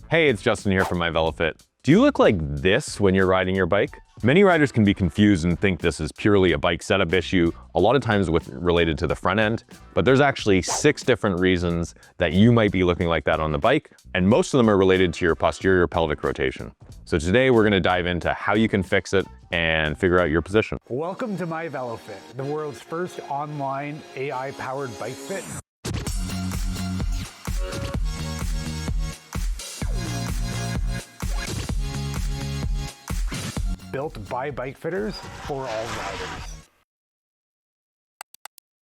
Hey, it's Justin here from MyVeloFit. Do you look like this when you're riding your bike? Many riders can be confused and think this is purely a bike setup issue, a lot of times related to the front end, but there's actually 6 different reasons that you might be looking like that on the bike, and most of them are related to your posterior pelvic rotation. So today we're gonna dive into how you can fix it and figure out your position. Welcome to MyVeloFit, the world's first online AI-powered bike fit. Built by bike fitters for all riders.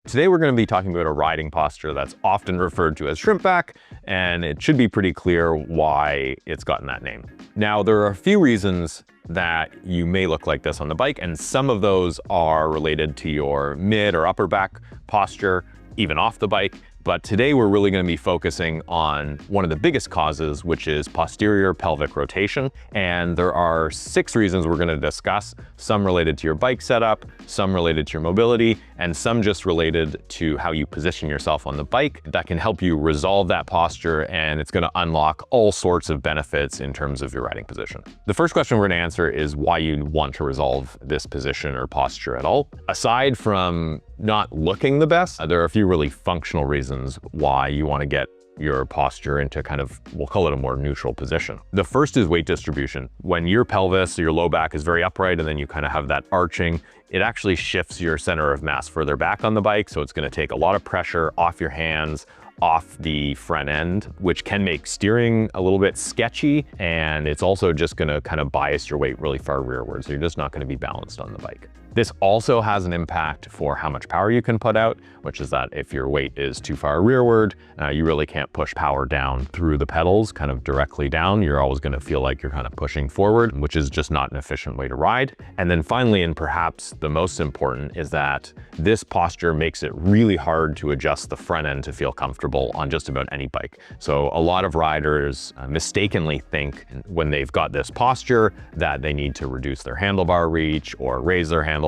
Today we're going to be talking about a riding posture that's often referred to as shrimp back, and it should be pretty clear why it's gotten that name. Now, there are a few reasons that you may look like this on the bike, and some of those are related to your mid or upper back posture, even off the bike. But today we're really going to be focusing on one of the biggest causes, which is posterior pelvic rotation. And there are 6 reasons we're going to discuss, some related to your bike setup, some related to your mobility, and some just related to how you position yourself on the bike that can help you resolve that posture, and it's going to unlock all sorts of benefits in terms of your riding position. The first question we're going to answer is why you want to resolve this position or posture at all. Aside from not looking the best, there are a few really functional reasons why you want to get your posture into kind of, we'll call it a more neutral position. The first is weight distribution. When your pelvis or your low back is very upright and then you kind of have that arching, it actually shifts your center of mass further back on the bike. So it's going to take a lot of pressure off your hands, off the front end, which can make steering a little bit sketchy. And it's also just going to kind of bias your weight really far rearward. So you're just not going to be balanced on the bike. This also has an impact for how much power you can put out, which is that if your weight is too far rearward, you really can't push power down through the pedals, kind of directly down. You're always going to feel like you're kind of pushing forward, which is just not an efficient way to ride. And then finally, and perhaps the most important, is that this posture makes it really hard to adjust the front end to feel comfortable on just about any bike. So a lot of riders mistakenly think when they've got this posture that they need to reduce their handlebar reach or raise their handlebars,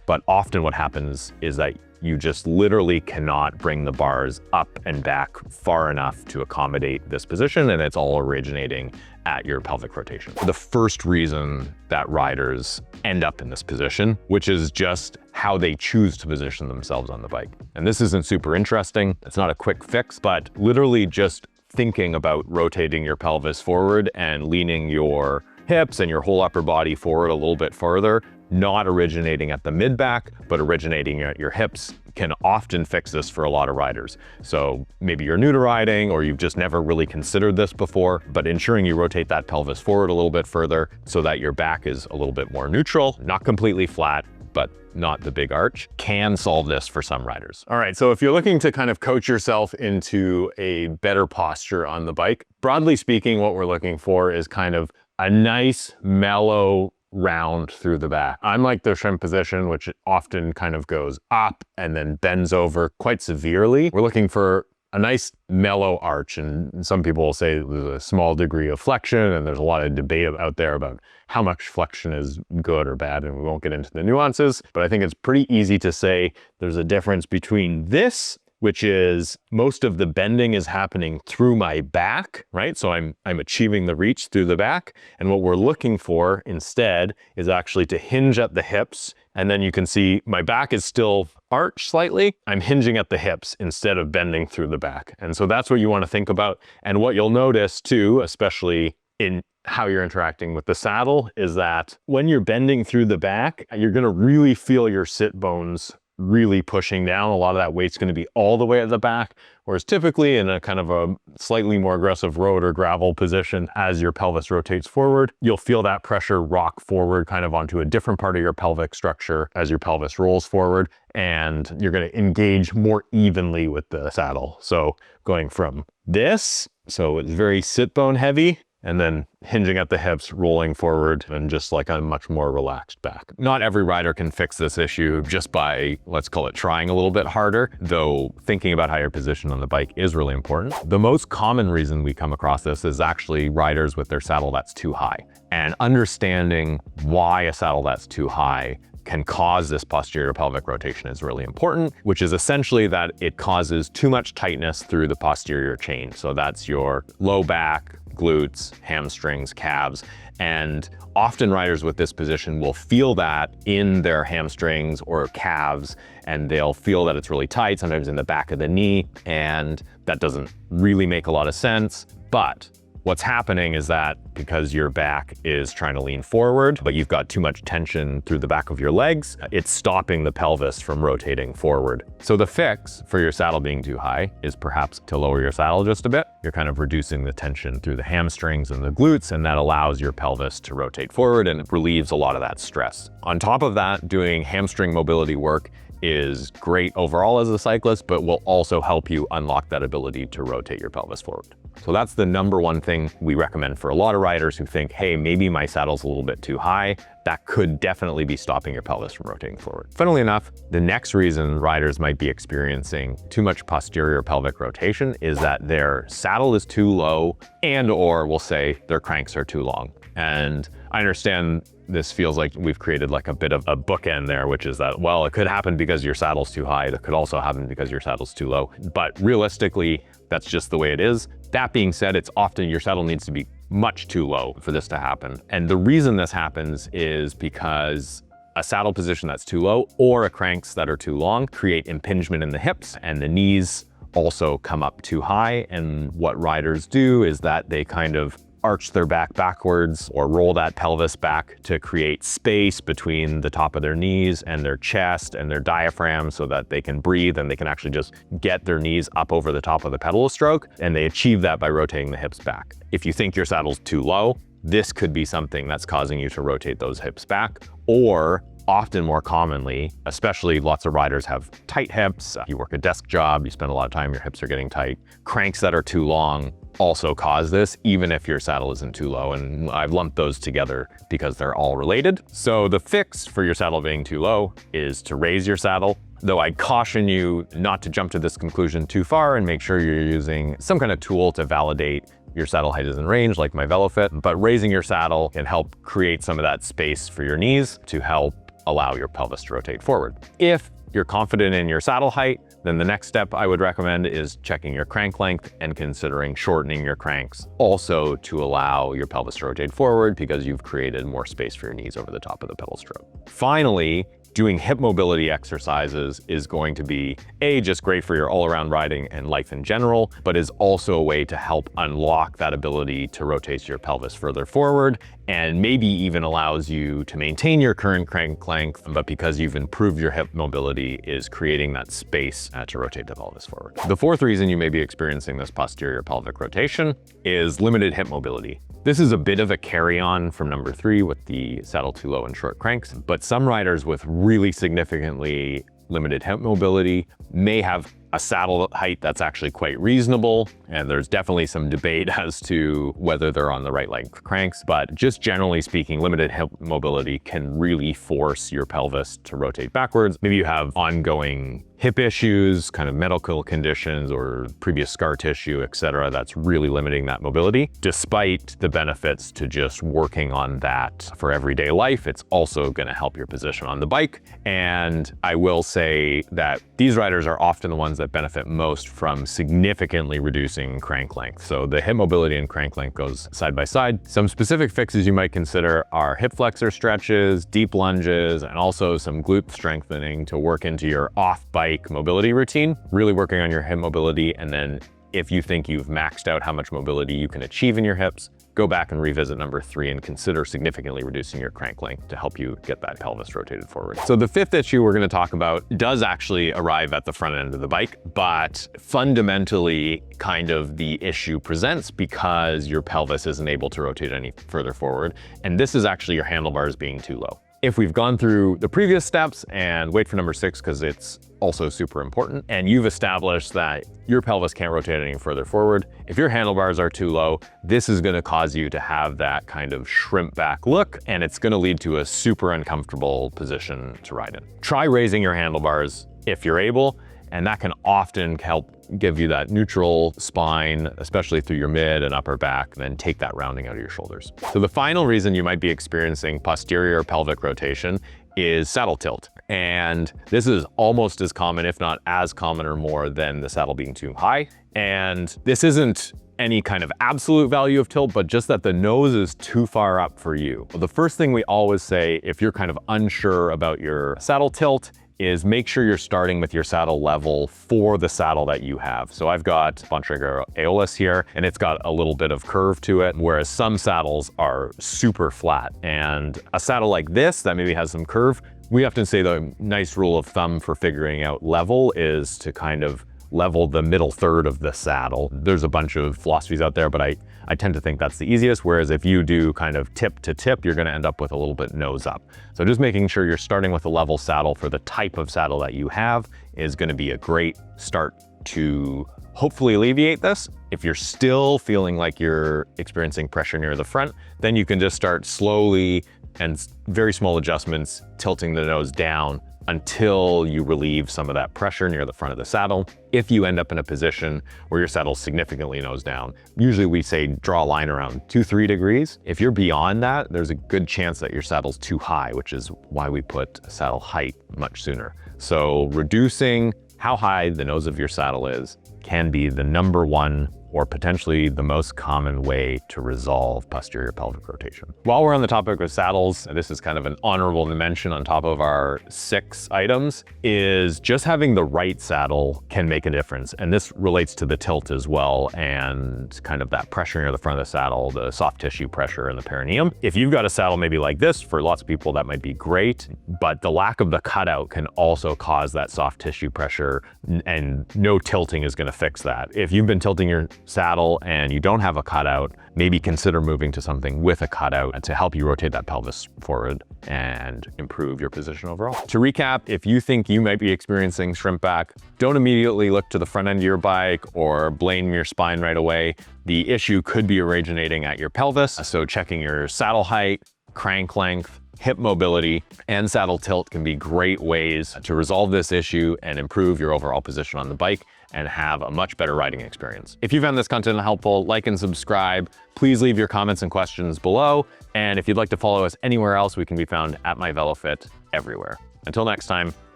but often what happens is that you just literally cannot bring the bars up and back far enough to accommodate this position, and it's all originating at your pelvic rotation. The first reason that riders end up in this position, which is just how they choose to position themselves on the bike. And this isn't super interesting. It's not a quick fix, but literally just thinking about rotating your pelvis forward and leaning your hips and your whole upper body forward a little bit further, not originating at the mid back, but originating at your hips, can often fix this for a lot of riders. So maybe you're new to riding or you've just never really considered this before, but ensuring you rotate that pelvis forward a little bit further so that your back is a little bit more neutral, not completely flat, but not the big arch, can solve this for some riders. All right, so if you're looking to kind of coach yourself into a better posture on the bike, broadly speaking, what we're looking for is kind of a nice, mellow round through the back. Unlike the shrimp position, which often kind of goes up and then bends over quite severely, we're looking for a nice mellow arch. And some people will say there's a small degree of flexion, and there's a lot of debate out there about how much flexion is good or bad, and we won't get into the nuances, but I think it's pretty easy to say there's a difference between this, which is most of the bending is happening through my back, right? So I'm achieving the reach through the back. And what we're looking for instead is actually to hinge at the hips. And then you can see my back is still arched slightly. I'm hinging at the hips instead of bending through the back. And so that's what you want to think about. And what you'll notice too, especially in how you're interacting with the saddle, is that when you're bending through the back, you're going to really feel your sit bones really pushing down. A lot of that weight's going to be all the way at the back, whereas typically in a kind of a slightly more aggressive road or gravel position, as your pelvis rotates forward, you'll feel that pressure rock forward kind of onto a different part of your pelvic structure as your pelvis rolls forward, and you're going to engage more evenly with the saddle. So going from this, so it's very sit bone heavy, and then hinging at the hips, rolling forward, and just like a much more relaxed back. Not every rider can fix this issue just by, let's call it, trying a little bit harder, though thinking about how you're positioned on the bike is really important. The most common reason we come across this is actually riders with their saddle that's too high. And understanding why a saddle that's too high can cause this posterior pelvic rotation is really important, which is essentially that it causes too much tightness through the posterior chain. So that's your low back, glutes, hamstrings, calves. And often riders with this position will feel that in their hamstrings or calves, and they'll feel that it's really tight, sometimes in the back of the knee, and that doesn't really make a lot of sense. But what's happening is that because your back is trying to lean forward, but you've got too much tension through the back of your legs, it's stopping the pelvis from rotating forward. So the fix for your saddle being too high is perhaps to lower your saddle just a bit. You're kind of reducing the tension through the hamstrings and the glutes, and that allows your pelvis to rotate forward and it relieves a lot of that stress. On top of that, doing hamstring mobility work is great overall as a cyclist, but will also help you unlock that ability to rotate your pelvis forward. So that's the number one thing we recommend for a lot of riders who think, hey, maybe my saddle's a little bit too high. That could definitely be stopping your pelvis from rotating forward. Funnily enough, the next reason riders might be experiencing too much posterior pelvic rotation is that their saddle is too low or we'll say their cranks are too long. And I understand this feels like we've created like a bit of a bookend there, which is that, well, it could happen because your saddle's too high. It could also happen because your saddle's too low. But realistically, that's just the way it is. That being said, it's often your saddle needs to be much too low for this to happen. And the reason this happens is because a saddle position that's too low or a cranks that are too long create impingement in the hips, and the knees also come up too high. And what riders do is that they kind of arch their back backwards or roll that pelvis back to create space between the top of their knees and their chest and their diaphragm so that they can breathe and they can actually just get their knees up over the top of the pedal stroke. And they achieve that by rotating the hips back. If you think your saddle's too low, this could be something that's causing you to rotate those hips back. Or often more commonly, especially lots of riders have tight hips. You work a desk job, you spend a lot of time, your hips are getting tight. Cranks that are too long also cause this, even if your saddle isn't too low. And I've lumped those together because they're all related. So the fix for your saddle being too low is to raise your saddle. Though I caution you not to jump to this conclusion too far and make sure you're using some kind of tool to validate your saddle height is in range, like MyVeloFit. But raising your saddle can help create some of that space for your knees to help allow your pelvis to rotate forward. If you're confident in your saddle height, then the next step I would recommend is checking your crank length and considering shortening your cranks also to allow your pelvis to rotate forward because you've created more space for your knees over the top of the pedal stroke. Finally, doing hip mobility exercises is going to be just great for your all-around riding and life in general, but is also a way to help unlock that ability to rotate your pelvis further forward, and maybe even allows you to maintain your current crank length, but because you've improved your hip mobility is creating that space to rotate the pelvis forward. The fourth reason you may be experiencing this posterior pelvic rotation is limited hip mobility. This is a bit of a carry-on from number 3 with the saddle too low and short cranks, but some riders with really significantly limited hip mobility may have a saddle height that's actually quite reasonable, and there's definitely some debate as to whether they're on the right length cranks, but just generally speaking, limited hip mobility can really force your pelvis to rotate backwards. Maybe you have ongoing hip issues, kind of medical conditions or previous scar tissue, etc., that's really limiting that mobility. Despite the benefits to just working on that for everyday life, it's also going to help your position on the bike. And I will say that these riders are often the ones that benefit most from significantly reducing crank length. So the hip mobility and crank length goes side by side. Some specific fixes you might consider are hip flexor stretches, deep lunges, and also some glute strengthening to work into your off-bike mobility routine, really working on your hip mobility. And then if you think you've maxed out how much mobility you can achieve in your hips, go back and revisit number 3 and consider significantly reducing your crank length to help you get that pelvis rotated forward. So the fifth issue we're going to talk about does actually arrive at the front end of the bike, but fundamentally kind of the issue presents because your pelvis isn't able to rotate any further forward. And this is actually your handlebars being too low. If we've gone through the previous steps, and wait for number 6 because it's also super important, and you've established that your pelvis can't rotate any further forward, if your handlebars are too low, this is going to cause you to have that kind of shrimp back look, and it's going to lead to a super uncomfortable position to ride in. Try raising your handlebars if you're able, and that can often help give you that neutral spine, especially through your mid and upper back, and then take that rounding out of your shoulders. So the final reason you might be experiencing posterior pelvic rotation is saddle tilt. And this is almost as common, if not as common or more, than the saddle being too high. And this isn't any kind of absolute value of tilt, but just that the nose is too far up for you. The first thing we always say, if you're kind of unsure about your saddle tilt, is make sure you're starting with your saddle level for the saddle that you have. So I've got Bontrager Aeolus here, and it's got a little bit of curve to it, whereas some saddles are super flat. And a saddle like this that maybe has some curve, we often say the nice rule of thumb for figuring out level is to kind of level the middle third of the saddle. There's a bunch of philosophies out there, but I tend to think that's the easiest, whereas if you do kind of tip to tip, you're gonna end up with a little bit nose up. So just making sure you're starting with a level saddle for the type of saddle that you have is gonna be a great start to hopefully alleviate this. If you're still feeling like you're experiencing pressure near the front, then you can just start slowly and very small adjustments, tilting the nose down until you relieve some of that pressure near the front of the saddle. If you end up in a position where your saddle's significantly nose down, usually we say draw a line around 2-3 degrees. If you're beyond that, there's a good chance that your saddle's too high, which is why we put saddle height much sooner. So reducing how high the nose of your saddle is can be the #1 or potentially the most common way to resolve posterior pelvic rotation. While we're on the topic of saddles, this is kind of an honorable mention on top of our 6 items, is just having the right saddle can make a difference. And this relates to the tilt as well, and kind of that pressure near the front of the saddle, the soft tissue pressure in the perineum. If you've got a saddle maybe like this, for lots of people that might be great, but the lack of the cutout can also cause that soft tissue pressure, and no tilting is gonna fix that. If you've been tilting your saddle and you don't have a cutout, maybe consider moving to something with a cutout to help you rotate that pelvis forward and improve your position overall. To recap, if you think you might be experiencing shrimp back, don't immediately look to the front end of your bike or blame your spine right away. The issue could be originating at your pelvis, so checking your saddle height, crank length, hip mobility, and saddle tilt can be great ways to resolve this issue and improve your overall position on the bike and have a much better riding experience. If you found this content helpful, like and subscribe. Please leave your comments and questions below. And if you'd like to follow us anywhere else, we can be found at MyVeloFit everywhere. Until next time,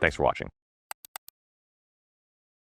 thanks for watching.